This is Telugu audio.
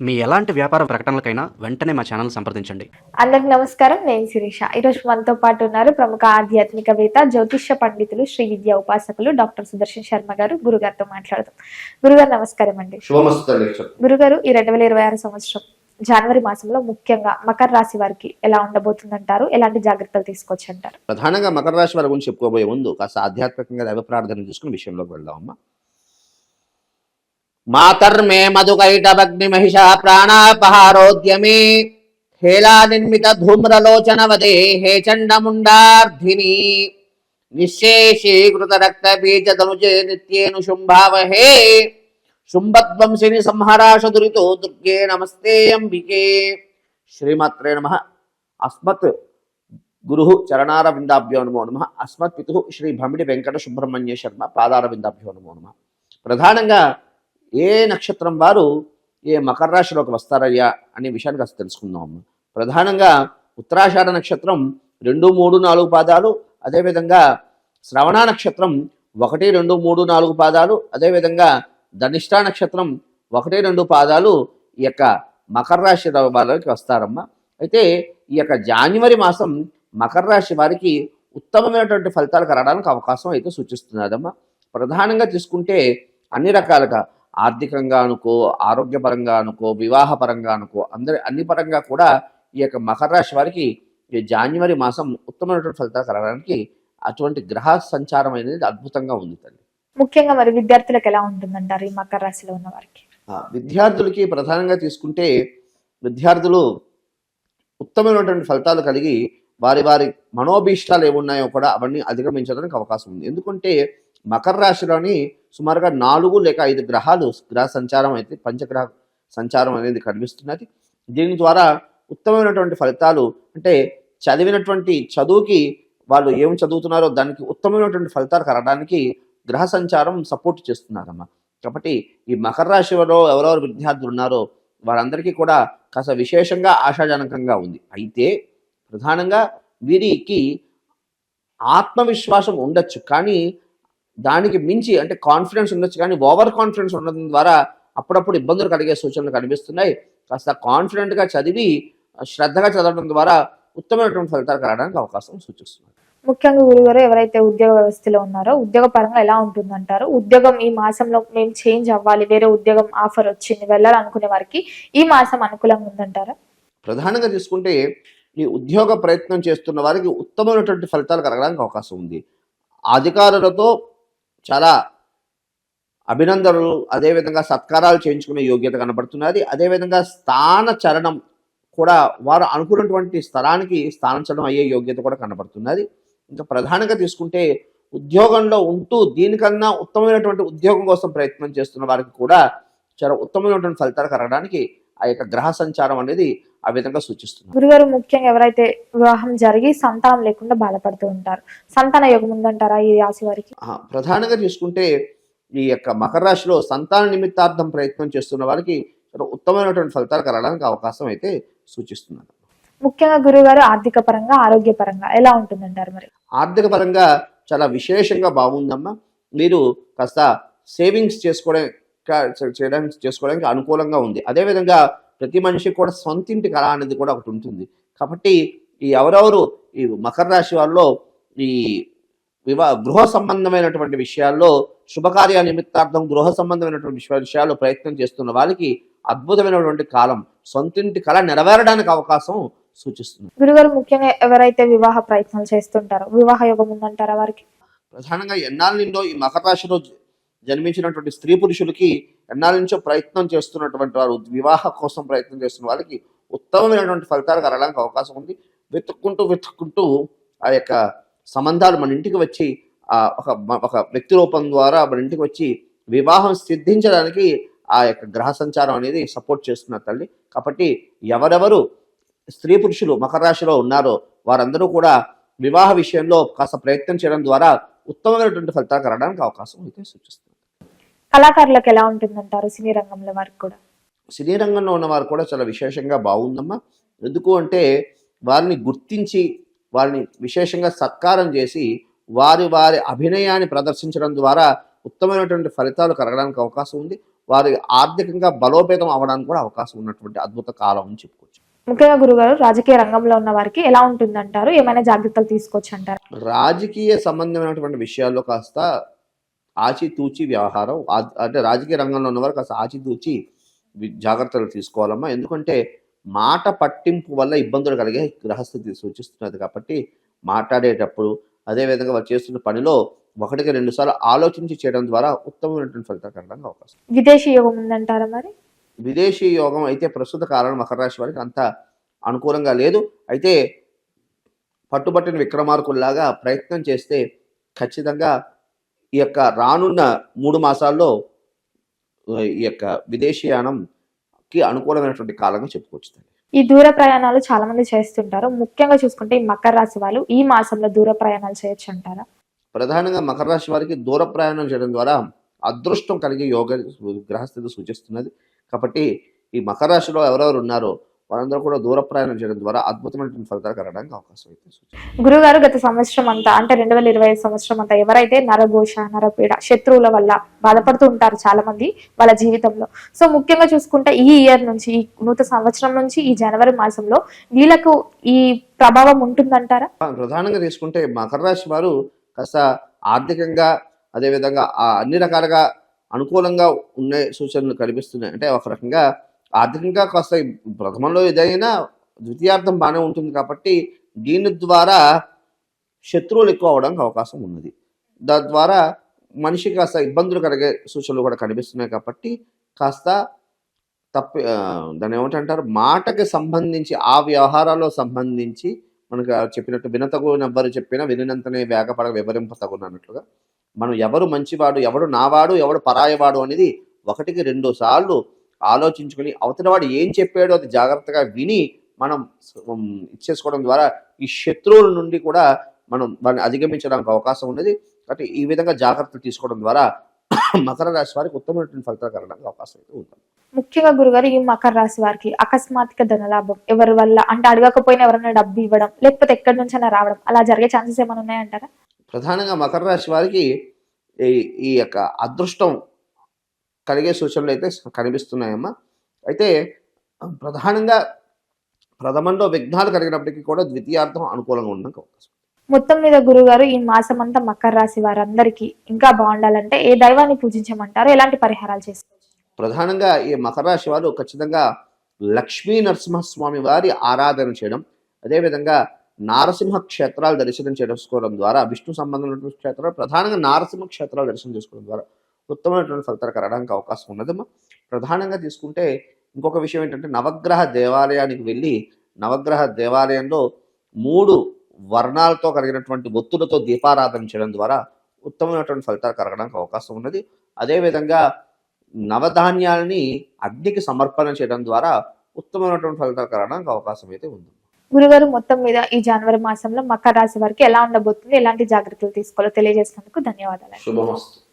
మీ ఎలాంటి వ్యాపార ప్రకటనలకైనా వెంటనే మా ఛానల్ సంప్రదించండి. అందరికి నమస్కారం. నేను శిరీష. ఈరోజు మనతో పాటు ఉన్నారు ప్రముఖ ఆధ్యాత్మికవేత్త, జ్యోతిష్య పండితులు, శ్రీ విద్యా ఉపాసకులు డాక్టర్ సుదర్శన్ శర్మ గారు. గురుగారితో మాట్లాడదాం. గురుగారు నమస్కారం అండి. గురుగారు, ఈ 2026 సంవత్సరం జనవరి మాసంలో ముఖ్యంగా మకర రాశి వారికి ఎలా ఉండబోతుందంటారు? ఎలాంటి జాగ్రత్తలు తీసుకోవచ్చు అంటారు? ప్రధానంగా మకర రాశి వారి గురించి చెప్పుకోబోయే ముందు కాస్త ఆధ్యాత్మికంగా దైవ ప్రార్థన తీసుకుని విషయంలోకి వెళ్దామమ్మా. మాతర్మే మధుకైటభగ్ని మహిషా ప్రాణాపహారోద్యమే హేలా నిర్మిత ధూమ్రలోచనవదే హే చండముండార్ధిని నిశ్శేషీకృత రక్త బీజ ధనుజే నిత్యేను శుంభావహే శుంభద్వంశిని సంహరాశ దురితో దుర్గే నమస్తే అంబికే. శ్రీమాత్రే నమః. అస్మత్ గురు చరణారవిందాభ్యో నమో నమః. అస్మత్ పితు శ్రీ భమిడి వెంకట సుబ్రహ్మణ్య శర్మ పాదారవిందాభ్యో నమో నమః. ప్రధానంగా ఏ నక్షత్రం వారు ఏ మకర రాశిలోకి వస్తారయ్యా అనే విషయాన్ని కాస్త తెలుసుకుందాం. ప్రధానంగా ఉత్తరాషాఢ నక్షత్రం 2, 3, 4 పాదాలు, అదేవిధంగా శ్రవణ నక్షత్రం 1, 2, 3, 4 పాదాలు, అదేవిధంగా ధనిష్ఠా నక్షత్రం 1, 2 పాదాలు ఈ యొక్క మకర రాశి వారికి వస్తారమ్మా. అయితే ఈ యొక్క జనవరి మాసం మకర రాశి వారికి ఉత్తమమైనటువంటి ఫలితాలు కలగడానికి అవకాశం అయితే సూచిస్తున్నదమ్మా. ప్రధానంగా తీసుకుంటే అన్ని రకాలుగా ఆర్థికంగా అనుకో, ఆరోగ్యపరంగా అనుకో, వివాహపరంగా అనుకో, అన్ని పరంగా కూడా ఈ యొక్క మకర రాశి వారికి ఈ జనవరి మాసం ఉత్తమమైనటువంటి ఫలితాలు కలగడానికి అటువంటి గ్రహ సంచారం అనేది అద్భుతంగా ఉంది తల్లి. ముఖ్యంగా మరి విద్యార్థులకు ఎలా ఉంటుందంటారు ఈ మకర రాశిలో ఉన్న వారికి? విద్యార్థులకి ప్రధానంగా తీసుకుంటే విద్యార్థులు ఉత్తమమైనటువంటి ఫలితాలు కలిగి వారి వారి మనోభీష్టాలు ఏమున్నాయో కూడా అవన్నీ అధిగమించడానికి అవకాశం ఉంది. ఎందుకంటే మకర రాశిలోని సుమారుగా 4 లేక 5 గ్రహాలు గ్రహ సంచారం అయితే పంచగ్రహ సంచారం అనేది కనిపిస్తున్నది. దీని ద్వారా ఉత్తమమైనటువంటి ఫలితాలు అంటే చదివినటువంటి చదువుకి వాళ్ళు ఏం చదువుతున్నారో దానికి ఉత్తమమైనటువంటి ఫలితాలు కలగడానికి గ్రహ సంచారం సపోర్ట్ చేస్తున్నారమ్మా. కాబట్టి ఈ మకర రాశిలో ఎవరెవరు విద్యార్థులు ఉన్నారో వారందరికీ కూడా కాస్త విశేషంగా ఆశాజనకంగా ఉంది. అయితే ప్రధానంగా వీరికి ఆత్మవిశ్వాసం ఉండొచ్చు, కానీ దానికి మించి అంటే కాన్ఫిడెన్స్ ఉండొచ్చు, కానీ ఓవర్ కాన్ఫిడెన్స్ ఉండడం ద్వారా అప్పుడప్పుడు ఇబ్బందులు కలిగే సూచనలు కనిపిస్తున్నాయి. కాస్త కాన్ఫిడెంట్గా చదివి శ్రద్ధగా చదవడం ద్వారా ఉత్తమమైనటువంటి ఫలితాలు కలగడానికి అవకాశం సూచిస్తుంది. ముఖ్యంగా గురుగారు, ఎవరైతే ఉద్యోగ వ్యవస్థలో ఉన్నారో ఉద్యోగ పరంగా ఎలా ఉంటుందంటారు? ఉద్యోగం ఈ మాసంలో మేము చేంజ్ అవ్వాలి, వేరే ఉద్యోగం ఆఫర్ వచ్చింది, వెళ్ళాలనుకునే వారికి ఈ మాసం అనుకూలంగా ఉందంటారా? ప్రధానంగా తీసుకుంటే ఈ ఉద్యోగ ప్రయత్నం చేస్తున్న వారికి ఉత్తమమైనటువంటి ఫలితాలు కలగడానికి అవకాశం ఉంది. అధికారులతో చాలా అభినందనలు, అదేవిధంగా సత్కారాలు చేయించుకునే యోగ్యత కనబడుతున్నది. అదేవిధంగా స్థాన చలనం కూడా వారు అనుకున్నటువంటి స్థలానికి స్థానచలనం అయ్యే యోగ్యత కూడా కనబడుతున్నది. ఇంకా ప్రధానంగా తీసుకుంటే ఉద్యోగంలో ఉంటూ దీనికన్నా ఉత్తమమైనటువంటి ఉద్యోగం కోసం ప్రయత్నం చేస్తున్న వారికి కూడా చాలా ఉత్తమమైనటువంటి ఫలితాలు కలగడానికి ఆ యొక్క గ్రహ సంచారం అనేది ఆ విధంగా సూచిస్తుంది. గురుగారు, ముఖ్యంగా ఎవరైతే వివాహం జరిగి సంతానం లేకుండా బాధపడుతూ ఉంటారు, సంతాన యోగం ఉందంటారా ఈ రాశి వారికి? ప్రధానంగా తీసుకుంటే ఈ యొక్క మకర రాశిలో సంతాన నిమిత్తార్థం ప్రయత్నం చేస్తున్న వారికి ఉత్తమమైనటువంటి ఫలితాలు కలగడానికి అవకాశం అయితే సూచిస్తున్నారు. ముఖ్యంగా గురుగారు, ఆర్థిక పరంగా, ఆరోగ్య పరంగా ఎలా ఉంటుందంటారు? మరి ఆర్థిక పరంగా చాలా విశేషంగా బాగుందమ్మా. మీరు కాస్త సేవింగ్స్ చేసుకోవడానికి అనుకూలంగా ఉంది. అదేవిధంగా ప్రతి మనిషికి కూడా సొంతింటి కళ అనేది కూడా ఒకటి ఉంటుంది. కాబట్టి ఈ ఎవరెవరు ఈ మకర రాశి వాళ్ళలో ఈ గృహ సంబంధమైనటువంటి విషయాల్లో శుభకార్య నిమిత్తార్థం గృహ సంబంధమైనటువంటి విషయాల్లో ప్రయత్నం చేస్తున్న వాళ్ళకి అద్భుతమైనటువంటి కాలం, సొంతింటి కళ నెరవేరడానికి అవకాశం సూచిస్తుంది. గురుగారు, ముఖ్యంగా ఎవరైతే వివాహ ప్రయత్నాలు చేస్తుంటారో వివాహ యోగం ఉందంటారా వారికి? ప్రధానంగా ఎన్నాళ్ళ నుండో ఈ మకర రాశిలో జన్మించినటువంటి స్త్రీ పురుషులకి ఎన్నాళ్ళ నుంచో ప్రయత్నం చేస్తున్నటువంటి వారు, వివాహ కోసం ప్రయత్నం చేస్తున్న వాళ్ళకి ఉత్తమమైనటువంటి ఫలితాలు కలగడానికి అవకాశం ఉంది. వెతుక్కుంటూ ఆ యొక్క సంబంధాలు మన ఇంటికి వచ్చి ఒక వ్యక్తి రూపం ద్వారా మన ఇంటికి వచ్చి వివాహం సిద్ధించడానికి ఆ యొక్క గ్రహ సంచారం అనేది సపోర్ట్ చేస్తున్నారు తల్లి. కాబట్టి ఎవరెవరు స్త్రీ పురుషులు మకర రాశిలో ఉన్నారో వారందరూ కూడా వివాహ విషయంలో కాస్త ప్రయత్నం చేయడం ద్వారా ఉత్తమమైనటువంటి ఫలితాలు కలగడానికి అవకాశం అయితే సూచిస్తుంది. కళాకారులకు ఎలా ఉంటుందంటారు? సినీ రంగంలో వారికి కూడా? సినీ రంగంలో ఉన్న వారు కూడా చాలా విశేషంగా బాగుందమ్మా. ఎందుకు అంటే వారిని గుర్తించి వారిని విశేషంగా సత్కారం చేసి వారి అభినయాన్ని ప్రదర్శించడం ద్వారా ఉత్తమమైనటువంటి ఫలితాలు కలగడానికి అవకాశం ఉంది. వారి ఆర్థికంగా బలోపేతం అవడానికి కూడా అవకాశం ఉన్నటువంటి అద్భుత కాలం అని చెప్పుకోవచ్చు. ముఖ్యంగా గురుగారు రాజకీయ రంగంలో ఉన్న వారికి ఎలా ఉంటుందంటారు? ఏమైనా జాగ్రత్తలు తీసుకోవచ్చు అంటారు? రాజకీయ సంబంధమైనటువంటి విషయాల్లో కాస్త ఆచితూచి వ్యవహారం, అంటే రాజకీయ రంగంలో ఉన్నవారు కాస్త ఆచితూచి జాగ్రత్తలు తీసుకోవాలమ్మా. ఎందుకంటే మాట పట్టింపు వల్ల ఇబ్బందులు కలిగే గ్రహస్థితి సూచిస్తున్నది కాబట్టి మాట్లాడేటప్పుడు, అదేవిధంగా వారు చేస్తున్న పనిలో 1-2 సార్లు ఆలోచించి చేయడం ద్వారా ఉత్తమమైనటువంటి ఫలితాలు కలగడానికి అవకాశం. విదేశీ యోగం ఉందంటారా మరి? విదేశీ యోగం అయితే ప్రస్తుత కాలంలో మకర రాశి వారికి అంత అనుకూలంగా లేదు. అయితే పట్టుబట్టిన విక్రమార్కుల్లాగా ప్రయత్నం చేస్తే ఖచ్చితంగా ఈ యొక్క రానున్న 3 మాసాల్లో ఈ యొక్క విదేశీయానంకి అనుకూలమైనటువంటి కాలంగా చెప్పుకోవచ్చు. ఈ దూర ప్రయాణాలు చాలా మంది చేస్తుంటారు. ముఖ్యంగా చూసుకుంటే ఈ మకర రాశి వాళ్ళు ఈ మాసంలో దూర ప్రయాణాలు చేయొచ్చు అంటారా? ప్రధానంగా మకర రాశి వారికి దూర ప్రయాణం చేయడం ద్వారా అదృష్టం కలిగే యోగ గ్రహస్థితి సూచిస్తున్నది. కాబట్టి ఈ మకర రాశిలో ఎవరెవరు ఉన్నారో వారందరూ కూడా దూర ప్రయాణం చేయడం ద్వారా అద్భుతమైనటువంటి ఫలితాలు కలగడానికి అవకాశం అయితే సూచిస్తుంది. గురుగారు గత సంవత్సరం అంతా అంటే 2025 సంవత్సరం అంతా ఎవరైతే నరఘోష, నరపీడ, శత్రువుల వల్ల బాధపడుతూ ఉంటారు చాలా మంది వాళ్ళ జీవితంలో. సో ముఖ్యంగా చూసుకుంటే ఈ ఇయర్ నుంచి, ఈ నూతన సంవత్సరం నుంచి ఈ జనవరి మాసంలో వీళ్ళకు ఈ ప్రభావం ఉంటుందంటారా? ప్రధానంగా తీసుకుంటే మకర రాశి వారు కాస్త ఆర్థికంగా, అదేవిధంగా అన్ని రకాలుగా అనుకూలంగా ఉండే సూచనలు కనిపిస్తున్నాయి. అంటే ఒక రకంగా ఆర్థికంగా కాస్త ప్రథమంలో ఏదైనా ద్వితీయార్థం బాగానే ఉంటుంది కాబట్టి దీని ద్వారా శత్రువులు ఎక్కువ అవడానికి అవకాశం ఉన్నది. దాని ద్వారా మనిషి కాస్త ఇబ్బందులు కలిగే సూచనలు కూడా కనిపిస్తున్నాయి కాబట్టి కాస్త దాన్ని ఏమంటారు, మాటకి సంబంధించి ఆ వ్యవహారాల్లో సంబంధించి మనకు చెప్పినట్టు వినతగునెవ్వరు చెప్పినా వినినంతనే వేగపడ వివరింపతగునన్నట్లుగా మనం ఎవరు మంచివాడు, ఎవడు నావాడు, ఎవడు పరాయవాడు అనేది 1-2 సార్లు ఆలోచించుకొని అవతల వాడు ఏం చెప్పాడో అది జాగ్రత్తగా విని మనం ఇచ్చేసుకోవడం ద్వారా ఈ శత్రువుల నుండి కూడా మనం వారిని అధిగమించడానికి అవకాశం ఉన్నది. కాబట్టి ఈ విధంగా జాగ్రత్తలు తీసుకోవడం ద్వారా మకర రాశి వారికి ఉత్తమమైనటువంటి ఫలితాలు కలగడానికి అవకాశం అయితే ఉంటుంది. ముఖ్యంగా గురుగారు ఈ మకర రాశి వారికి అకస్మాత్తుగా ధనలాభం ఎవరి వల్ల అంటే అడగకపోయినా ఎవరైనా డబ్బు ఇవ్వడం, లేకపోతే ఎక్కడి నుంచైనా రావడం అలా జరిగే ఛాన్సెస్ ఏమైనా ఉన్నాయంటారా? ప్రధానంగా మకర రాశి వారికి ఈ యొక్క అదృష్టం కలిగే సూచనలు అయితే కనిపిస్తున్నాయమ్మా. అయితే ప్రధానంగా ప్రథమంలో విఘ్నాలు కలిగినప్పటికీ కూడా ద్వితీయార్థం అనుకూలంగా ఉండడానికి అవకాశం. మొత్తం మీద గురుగారు ఈ మాసం అంతా మకర రాశి వారందరికీ ఇంకా బాగుండాలంటే ఏ దైవాన్ని పూజించమంటారు? ఎలాంటి పరిహారాలు చేసుకోవచ్చు? ప్రధానంగా ఈ మకర రాశి వారు ఖచ్చితంగా లక్ష్మీ నరసింహస్వామి వారి ఆరాధన చేయడం, అదేవిధంగా నారసింహ క్షేత్రాలు దర్శనం చేసుకోవడం ద్వారా, విష్ణు సంబంధమైనటువంటి క్షేత్రాలు ప్రధానంగా నారసింహ క్షేత్రాలు దర్శనం చేసుకోవడం ద్వారా ఉత్తమమైనటువంటి ఫలితాలు కలగడానికి అవకాశం ఉన్నదమ్మా. ప్రధానంగా తీసుకుంటే ఇంకొక విషయం ఏంటంటే నవగ్రహ దేవాలయానికి వెళ్ళి నవగ్రహ దేవాలయంలో 3 వర్ణాలతో కలిగినటువంటి ఒత్తులతో దీపారాధన చేయడం ద్వారా ఉత్తమమైనటువంటి ఫలితాలు కలగడానికి అవకాశం ఉన్నది. అదేవిధంగా నవధాన్యాలని అగ్నికి సమర్పణ చేయడం ద్వారా ఉత్తమమైనటువంటి ఫలితాలు కలగడానికి అవకాశం అయితే ఉంది. గురుగారు మొత్తం మీద ఈ జనవరి మాసంలో మకర రాశి వారికి ఎలా ఉండబోతుంది, ఎలాంటి జాగ్రత్తలు తీసుకోవాలో తెలియజేసినందుకు ధన్యవాదాలు. శుభమస్తు.